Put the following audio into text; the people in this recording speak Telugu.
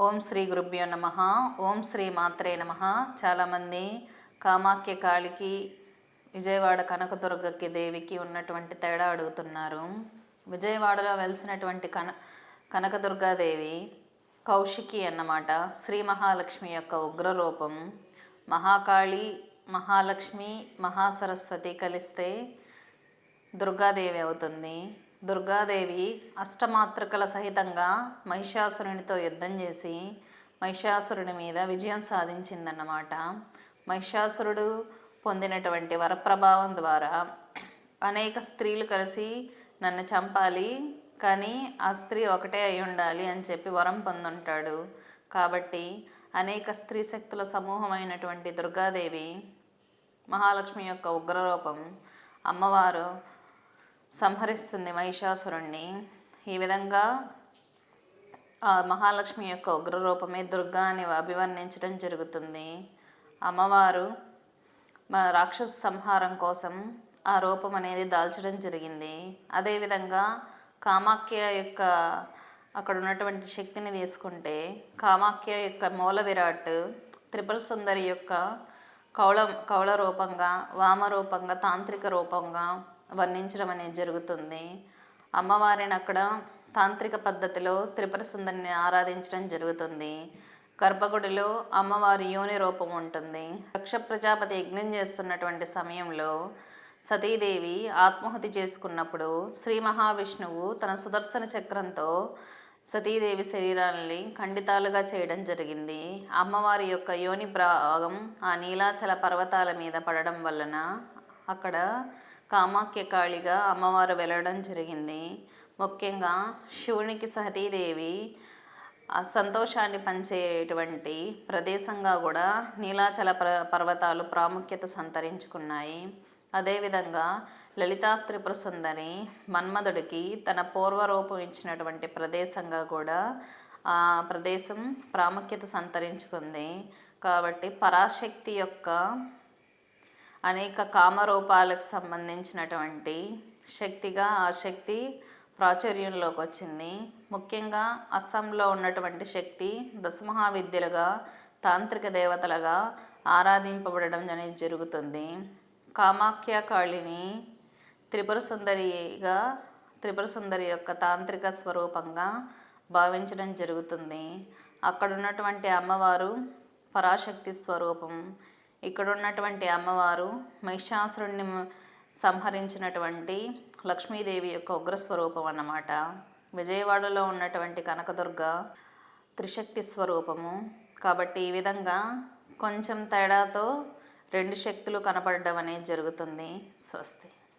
ఓం శ్రీ గురుభ్యో నమ. ఓం శ్రీ మాత్రే నమ. చాలామంది కామాఖ్య కాళికి, విజయవాడ కనకదుర్గకి దేవికి ఉన్నటువంటి తేడా అడుగుతున్నారు. విజయవాడలో వెలిసినటువంటి కనకదుర్గాదేవి కౌశికి అన్నమాట. శ్రీ మహాలక్ష్మి యొక్క ఉగ్రరూపం. మహాకాళి, మహాలక్ష్మి, మహాసరస్వతి కలిస్తే దుర్గాదేవి అవుతుంది. దుర్గాదేవి అష్టమాతృకల సహితంగా మహిషాసురునితో యుద్ధం చేసి మహిషాసురుని మీద విజయం సాధించిందన్నమాట. మహిషాసురుడు పొందినటువంటి వరప్రభావం ద్వారా అనేక స్త్రీలు కలిసి నన్ను చంపాలి, కానీ ఆ స్త్రీ ఒకటే అయి ఉండాలి అని చెప్పి వరం పొందుంటాడు. కాబట్టి అనేక స్త్రీ శక్తుల సమూహమైనటువంటి దుర్గాదేవి మహాలక్ష్మి యొక్క ఉగ్రరూపం. అమ్మవారు సంహరిస్తుంది మహిషాసురుణ్ణి. ఈ విధంగా మహాలక్ష్మి యొక్క ఉగ్రరూపమే దుర్గా అని అభివర్ణించడం జరుగుతుంది. అమ్మవారు రాక్షస సంహారం కోసం ఆ రూపం అనేది దాల్చడం జరిగింది. అదేవిధంగా కామాఖ్య యొక్క అక్కడ ఉన్నటువంటి శక్తిని తీసుకుంటే, కామాఖ్య యొక్క మూల విరాట్ త్రిపుర సుందరి యొక్క కౌళ రూపంగా, వామరూపంగా, తాంత్రిక రూపంగా వర్ణించడం అనేది జరుగుతుంది. అమ్మవారిని అక్కడ తాంత్రిక పద్ధతిలో త్రిపుర సుందరిని ఆరాధించడం జరుగుతుంది. గర్భగుడిలో అమ్మవారి యోని రూపం ఉంటుంది. దక్ష ప్రజాపతి యజ్ఞం చేస్తున్నటువంటి సమయంలో సతీదేవి ఆత్మాహుతి చేసుకున్నప్పుడు శ్రీ మహావిష్ణువు తన సుదర్శన చక్రంతో సతీదేవి శరీరాన్ని ఖండితాలుగా చేయడం జరిగింది. అమ్మవారి యొక్క యోని భాగం ఆ నీలాచల పర్వతాల మీద పడడం వలన అక్కడ కామాఖ్య కాళిగా అమ్మవారు వెళ్ళడం జరిగింది. ముఖ్యంగా శివునికి సతీదేవి సంతోషాన్ని పంచేటువంటి ప్రదేశంగా కూడా నీలాచల పర్వతాలు ప్రాముఖ్యత సంతరించుకున్నాయి. అదేవిధంగా లలితా త్రిపుర సుందరి మన్మధుడికి తన పూర్వరూపం ఇచ్చినటువంటి ప్రదేశంగా కూడా ఆ ప్రదేశం ప్రాముఖ్యత సంతరించుకుంది. కాబట్టి పరాశక్తి యొక్క అనేక కామరూపాలకు సంబంధించినటువంటి శక్తిగా ఆ శక్తి ప్రాచుర్యంలోకి వచ్చింది. ముఖ్యంగా అస్సాంలో ఉన్నటువంటి శక్తి దశమహావిద్యలుగా, తాంత్రిక దేవతలుగా ఆరాధింపబడడం అనేది జరుగుతుంది. కామాఖ్య కాళిని త్రిపుర సుందరి యొక్క తాంత్రిక స్వరూపంగా భావించడం జరుగుతుంది. అక్కడ ఉన్నటువంటి అమ్మవారు పరాశక్తి స్వరూపం. ఇక్కడ ఉన్నటువంటి అమ్మవారు మహిషాసురుణ్ణి సంహరించినటువంటి లక్ష్మీదేవి యొక్క ఉగ్రస్వరూపం అన్నమాట. విజయవాడలో ఉన్నటువంటి కనకదుర్గ త్రిశక్తి స్వరూపము. కాబట్టి ఈ విధంగా కొంచెం తేడాతో రెండు శక్తులు కనపడడం అనేది జరుగుతుంది. స్వస్తి.